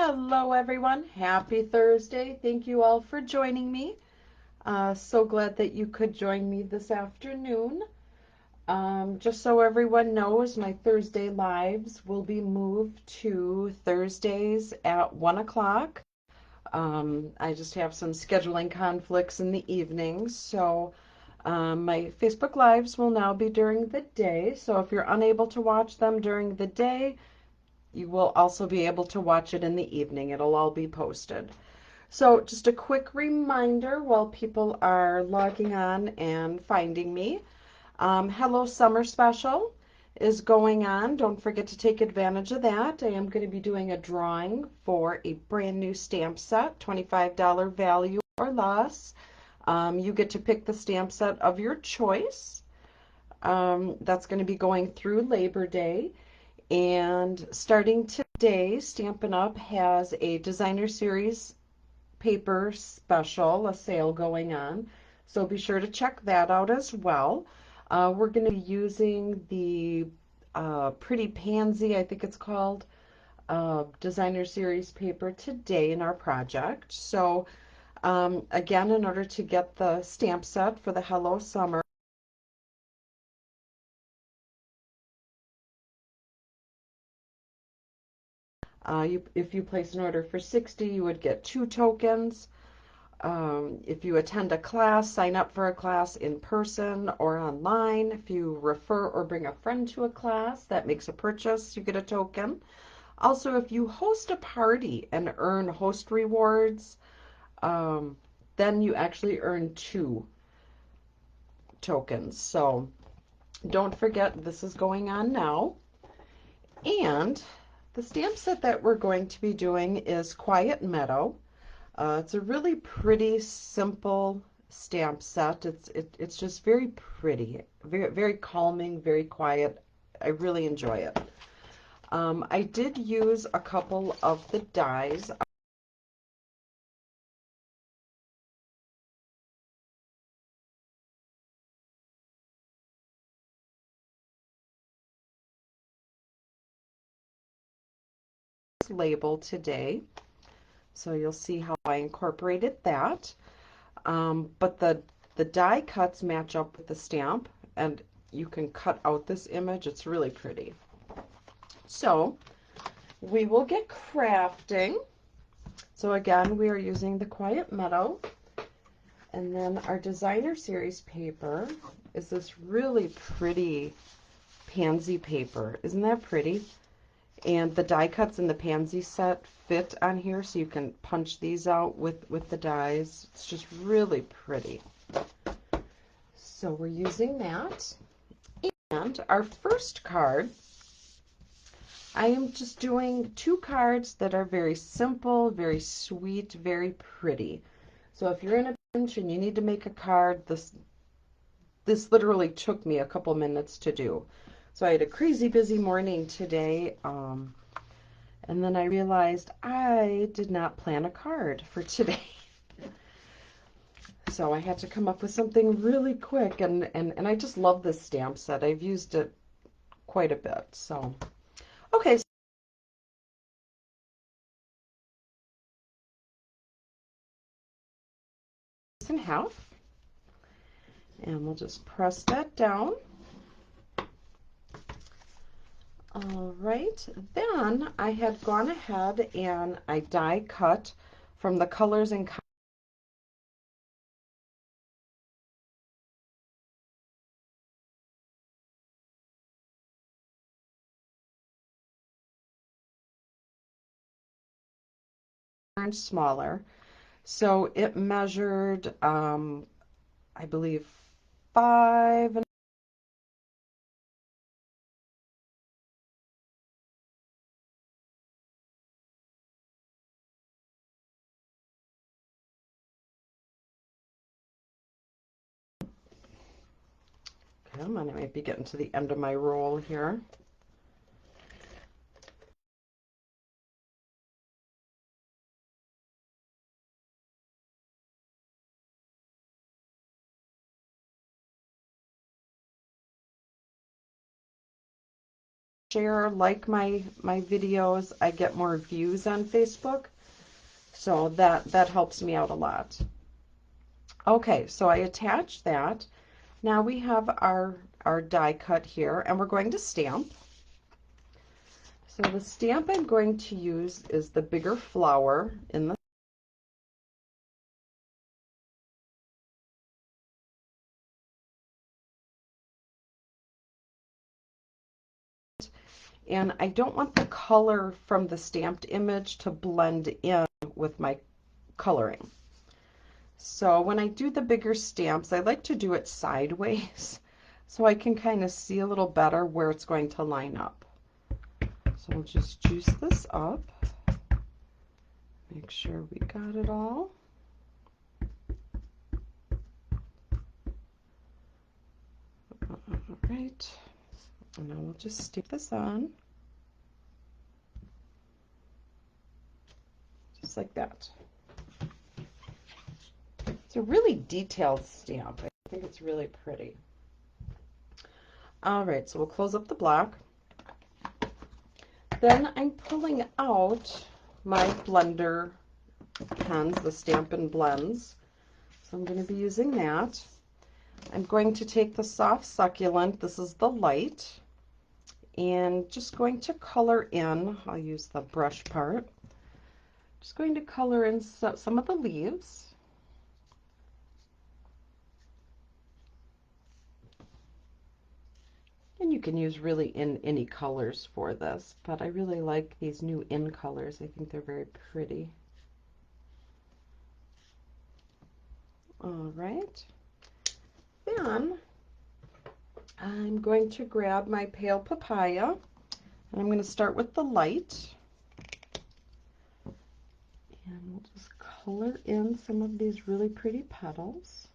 Hello, everyone. Happy Thursday. Thank you all for joining me. So glad that you could join me this afternoon. Just so everyone knows, my Thursday lives will be moved to Thursdays at 1 o'clock. I just have some scheduling conflicts in the evenings, so my Facebook lives will now be during the day. So if you're unable to watch them during the day, you will also be able to watch it in the evening. It'll all be posted. So just a quick reminder while people are logging on and finding me. Hello Summer Special is going on. Don't forget to take advantage of that. I am going to be doing a drawing for a brand new stamp set, $25 value or less. You get to pick the stamp set of your choice. That's going to be going through Labor Day. And starting today, Stampin' Up! Has a designer series paper special, a sale going on. So be sure to check that out as well. We're going to be using the Pretty Pansy, I think it's called, designer series paper today in our project. So again, in order to get the stamp set for the Hello Summer, if you place an order for 60, you would get 2 tokens. If you attend a class, sign up for a class in person or online. If you refer or bring a friend to a class, that makes a purchase, you get a token. Also, if you host a party and earn host rewards, um, then you actually earn 2 tokens. So don't forget, this is going on now. And the stamp set that we're going to be doing is Quiet Meadow. It's a really pretty, simple stamp set. It's just very pretty, very calming, very quiet. I really enjoy it. I did use a couple of the dies. Label today, so you'll see how I incorporated that. But the die cuts match up with the stamp, and you can cut out this image. It's really pretty. So we will get crafting. So again, we are using the Quiet Meadow, and then our designer series paper is this really pretty pansy paper. Isn't that pretty? And the die cuts in the pansy set fit on here, so you can punch these out with the dies. It's just really pretty. So we're using that. And our first card, I am just doing 2 cards that are very simple, very sweet, very pretty. So if you're in a pinch and you need to make a card, this literally took me a couple minutes to do. So I had a crazy busy morning today, and then I realized I did not plan a card for today. So I had to come up with something really quick, and I just love this stamp set. I've used it quite a bit. So, okay. In half, and we'll just press that down. All right, then I had gone ahead and I die cut from the colors and colors smaller. So it measured, I believe, 5 and come on, I might be getting to the end of my roll here. share, like my videos, I get more views on Facebook. So that helps me out a lot. Okay, so I attach that. Now we have our die cut here, and we're going to stamp. So the stamp I'm going to use is the bigger flower in the and I don't want the color from the stamped image to blend in with my coloring. So when I do the bigger stamps, I like to do it sideways so I can kind of see a little better where it's going to line up. So we'll just juice this up. Make sure we got it all. All right, and now we'll just stick this on. Just like that. It's a really detailed stamp. I think it's really pretty. All right, so we'll close up the block. Then I'm pulling out my blender pens, the Stampin' Blends. So I'm going to be using that. I'm going to take the soft succulent, this is the light, and just going to color in, I'll use the brush part, just going to color in some of the leaves. And you can use really in any colors for this, but I really like these new in colors. I think they're very pretty. All right. Then I'm going to grab my pale papaya, and I'm going to start with the light. And we'll just color in some of these really pretty petals.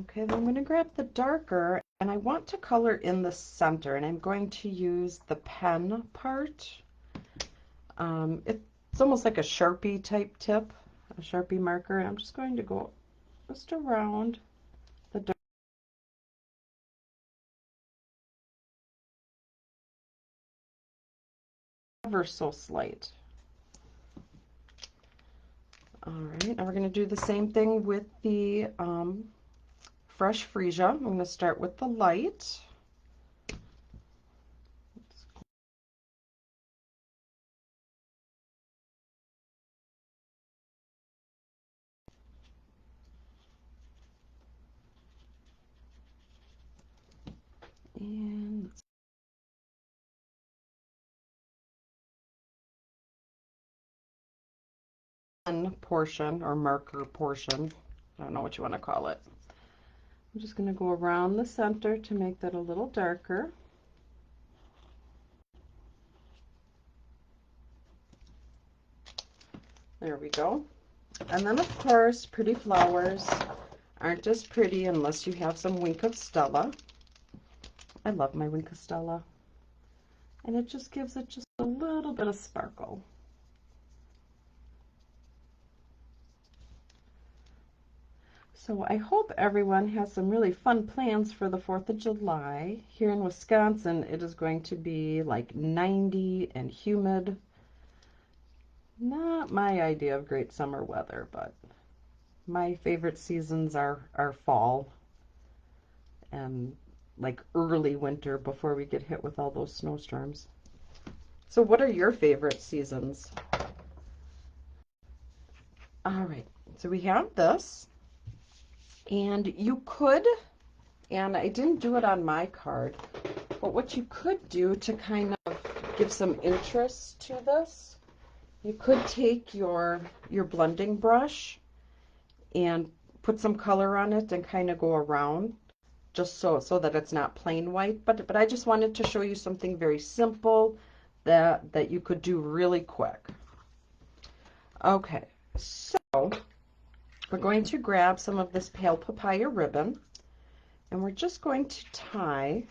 Okay, then I'm going to grab the darker, and I want to color in the center, and I'm going to use the pen part. It's almost like a Sharpie type tip, a Sharpie marker, and I'm just going to go just around the dark ever so slight. All right, now we're going to do the same thing with the fresh freesia. I'm going to start with the light. And portion or marker portion, I don't know what you want to call it. I'm just going to go around the center to make that a little darker. There we go. And then of course, pretty flowers aren't as pretty unless you have some Wink of Stella. I love my Wink of Stella. And it just gives it just a little bit of sparkle. So I hope everyone has some really fun plans for the 4th of July. Here in Wisconsin, it is going to be like 90 and humid. Not my idea of great summer weather, but my favorite seasons are fall and like early winter before we get hit with all those snowstorms. So what are your favorite seasons? All right, so we have this, and you could, and I didn't do it on my card, but what you could do to kind of give some interest to this, you could take your blending brush and put some color on it and kind of go around just so that it's not plain white. But I just wanted to show you something very simple that you could do really quick. Okay, so we're going to grab some of this pale papaya ribbon, and we're just going to tie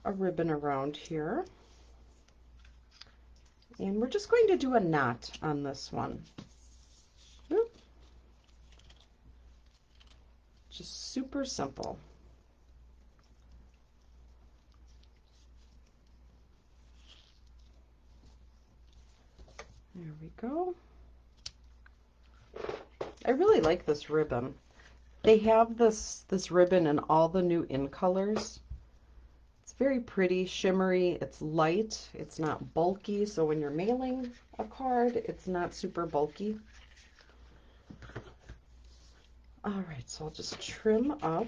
a ribbon around here. And we're just going to do a knot on this one. Just super simple. There we go. I really like this ribbon. They have this ribbon in all the new in colors. It's very pretty, shimmery, it's light, it's not bulky, so when you're mailing a card, it's not super bulky. All right, so I'll just trim up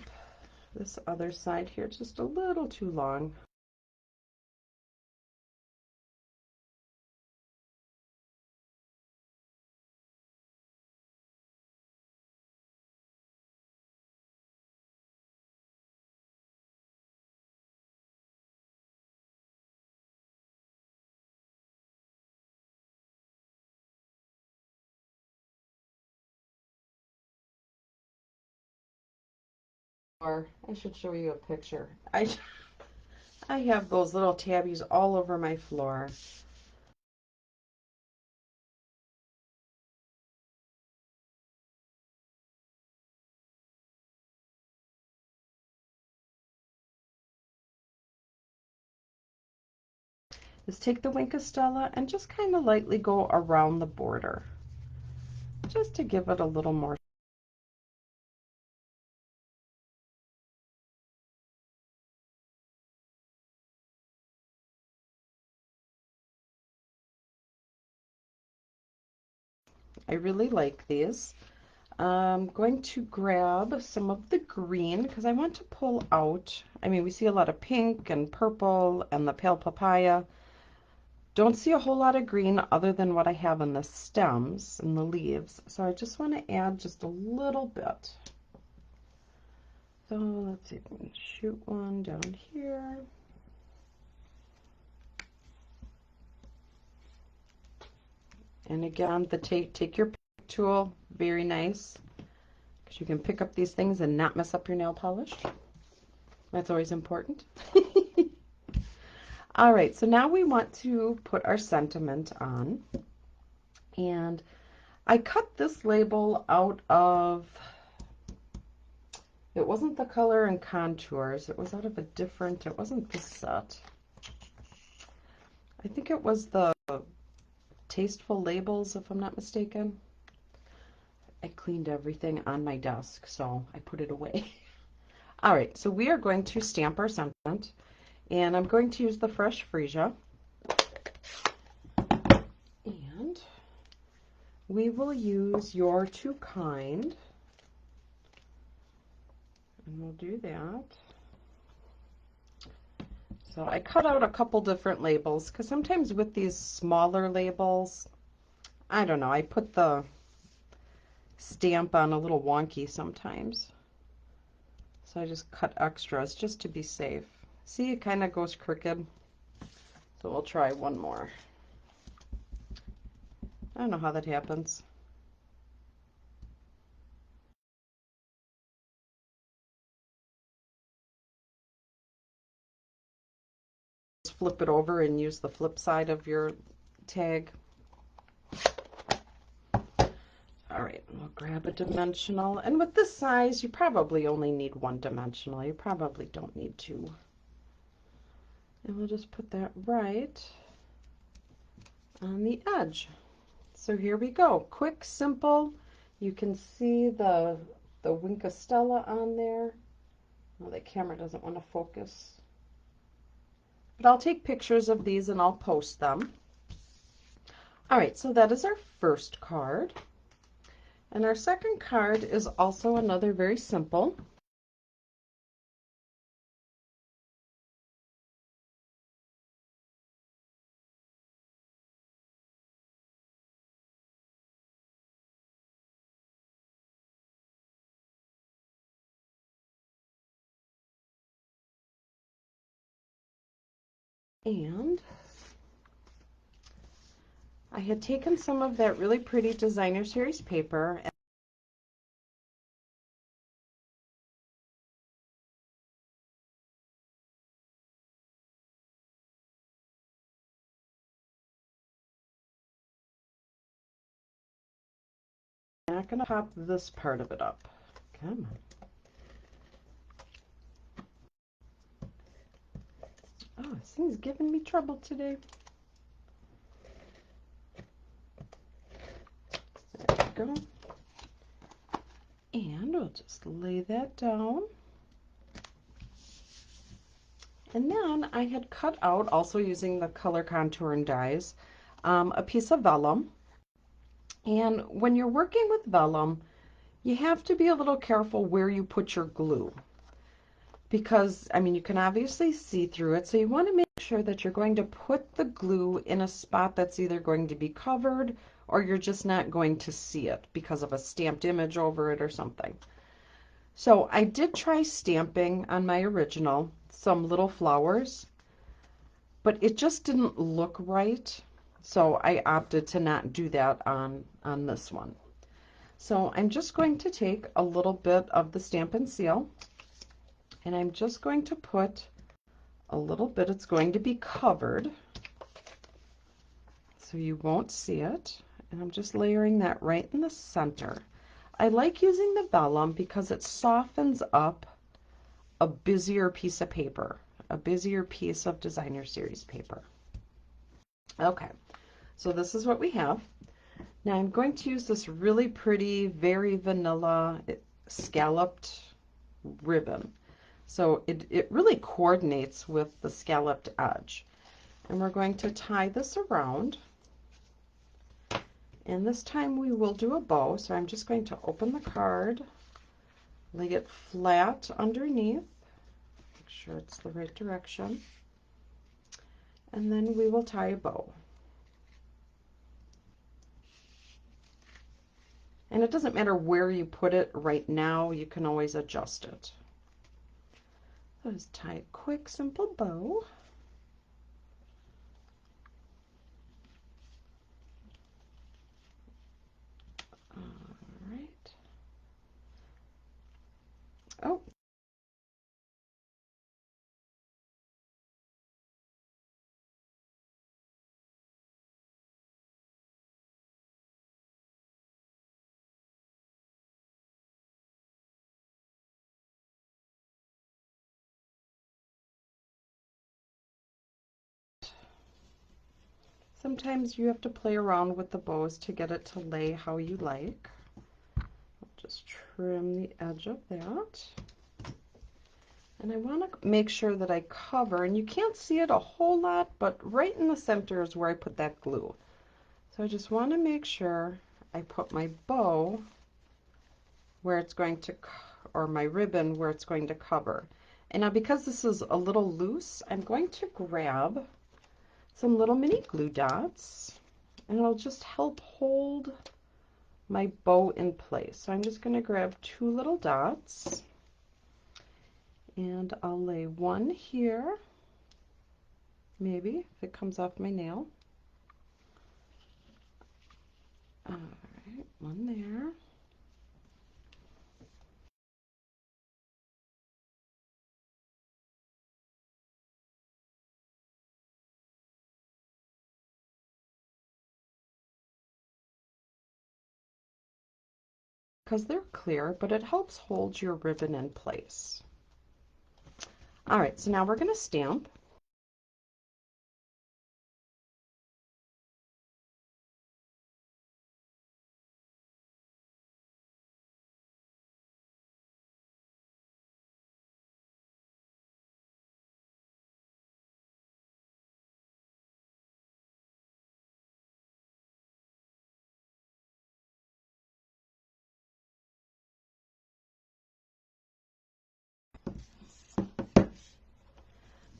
this other side here just a little too long. Or I should show you a picture. I have those little tabbies all over my floor. Is take the Wink of Stella and just kind of lightly go around the border, just to give it a little more. I really like these. I'm going to grab some of the green because I want to pull out. I mean, we see a lot of pink and purple and the pale papaya. Don't see a whole lot of green other than what I have in the stems and the leaves. So I just want to add just a little bit. So let's see if we can shoot one down here. And again, the take your pick tool, very nice, because you can pick up these things and not mess up your nail polish. That's always important. All right, so now we want to put our sentiment on. And I cut this label out of, it wasn't the Color and Contours, it was out of a different, it wasn't this set. I think it was the Tasteful Labels, if I'm not mistaken. I cleaned everything on my desk, so I put it away. All right, so we are going to stamp our sentiment, and I'm going to use the Fresh Freesia. And we will use You're Too Kind. And we'll do that. So I cut out a couple different labels, because sometimes with these smaller labels, I don't know, I put the stamp on a little wonky sometimes. So I just cut extras just to be safe. See, it kind of goes crooked. So we'll try one more. I don't know how that happens. Just flip it over and use the flip side of your tag. All right, we'll grab a dimensional. And with this size, you probably only need one dimensional. You probably don't need two. And we'll just put that right on the edge. So here we go. Quick, simple. You can see the Wink of Stella on there. Oh, the camera doesn't want to focus. But I'll take pictures of these and I'll post them. All right, so that is our first card. And our second card is also another very simple. And I had taken some of that really pretty Designer Series paper I'm not going to pop this part of it up. Come on. Oh, this thing's giving me trouble today. There we go. And we'll just lay that down. And then I had cut out, also using the color contour and dies, a piece of vellum. And when you're working with vellum, you have to be a little careful where you put your glue. Because, I mean, you can obviously see through it, so you want to make sure that you're going to put the glue in a spot that's either going to be covered or you're just not going to see it because of a stamped image over it or something. So I did try stamping on my original some little flowers, but it just didn't look right. So I opted to not do that on this one. So I'm just going to take a little bit of the Stampin' Seal, and I'm just going to put a little bit. It's going to be covered, so you won't see it. And I'm just layering that right in the center. I like using the vellum because it softens up a busier piece of paper, a busier piece of designer series paper. Okay, so this is what we have. Now I'm going to use this really pretty, very vanilla scalloped ribbon. So it really coordinates with the scalloped edge. And we're going to tie this around. And this time we will do a bow. So I'm just going to open the card, lay it flat underneath, make sure it's the right direction, and then we will tie a bow. And it doesn't matter where you put it right now, you can always adjust it. So just tie a quick, simple bow. All right. Oh. Sometimes you have to play around with the bows to get it to lay how you like. Just trim the edge of that. And I want to make sure that I cover, and you can't see it a whole lot, but right in the center is where I put that glue. So I just want to make sure I put my bow where it's going to, or my ribbon where it's going to cover. And now because this is a little loose, I'm going to grab some little mini glue dots, and it'll just help hold my bow in place. So I'm just going to grab 2 little dots, and I'll lay one here, maybe if it comes off my nail. All right, one there. Because they're clear, but it helps hold your ribbon in place. All right, so now we're going to stamp.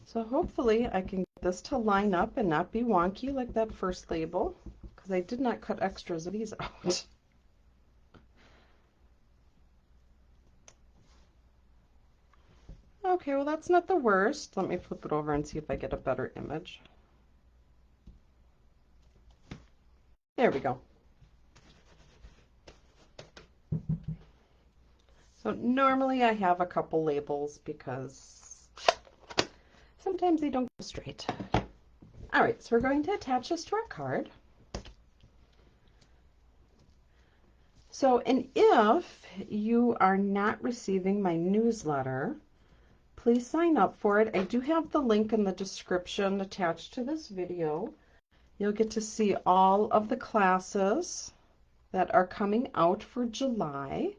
So hopefully I can get this to line up and not be wonky like that first label, because I did not cut extras of these out. Okay, well that's not the worst. Let me flip it over and see if I get a better image. There we go. So normally I have a couple labels because sometimes they don't go straight. All right, so we're going to attach this to our card. So, and if you are not receiving my newsletter, please sign up for it. I do have the link in the description attached to this video. You'll get to see all of the classes that are coming out for July.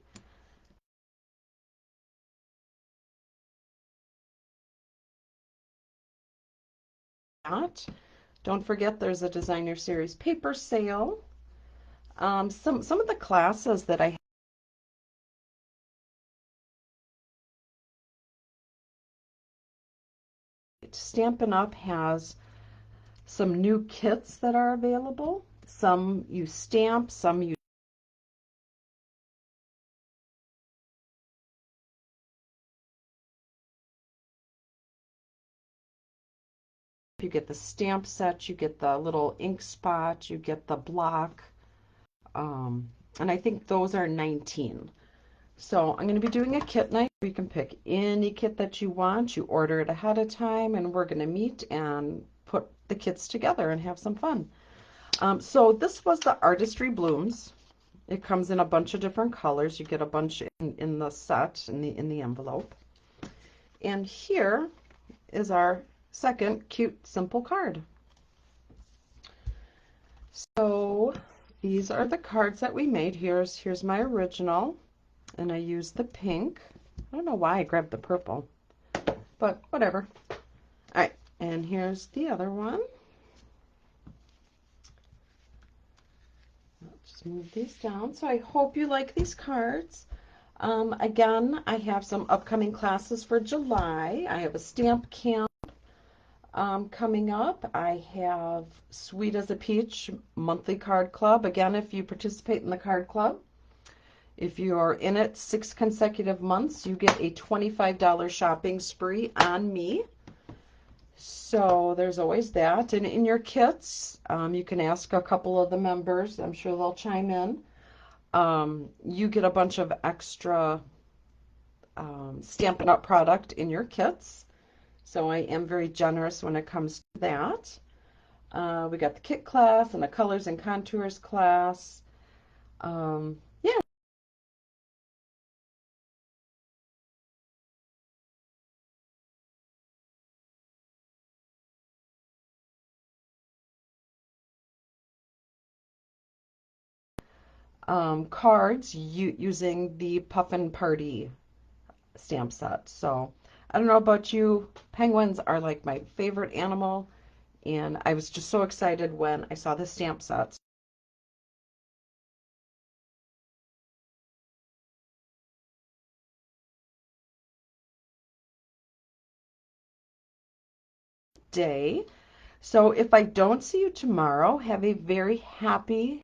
Don't forget there's a designer series paper sale. Some of the classes that I Stampin' Up! Has some new kits that are available. Some use stamps, some use you get the stamp set, you get the little ink spot, you get the block, and I think those are 19. So I'm going to be doing a kit night. You can pick any kit that you want. You order it ahead of time, and we're going to meet and put the kits together and have some fun. So this was the Artistry Blooms. It comes in a bunch of different colors. You get a bunch in the set, in the envelope. And here is our second cute, simple card. So these are the cards that we made. Here's my original, and I used the pink. I don't know why I grabbed the purple, but whatever. All right, and here's the other one. Just move these down. So I hope you like these cards. Again, I have some upcoming classes for July. I have a stamp camp coming up. I have Sweet as a Peach monthly card club. Again, if you participate in the card club, if you are in it 6 consecutive months, you get a $25 shopping spree on me. So there's always that. And in your kits, you can ask a couple of the members. I'm sure they'll chime in. You get a bunch of extra Stampin' Up! Product in your kits. So I am very generous when it comes to that. We got the kit class and the colors and contours class. Yeah. Cards using the Puffin Party stamp set. So I don't know about you, penguins are like my favorite animal, and I was just so excited when I saw the stamp sets. Day. So if I don't see you tomorrow, have a very happy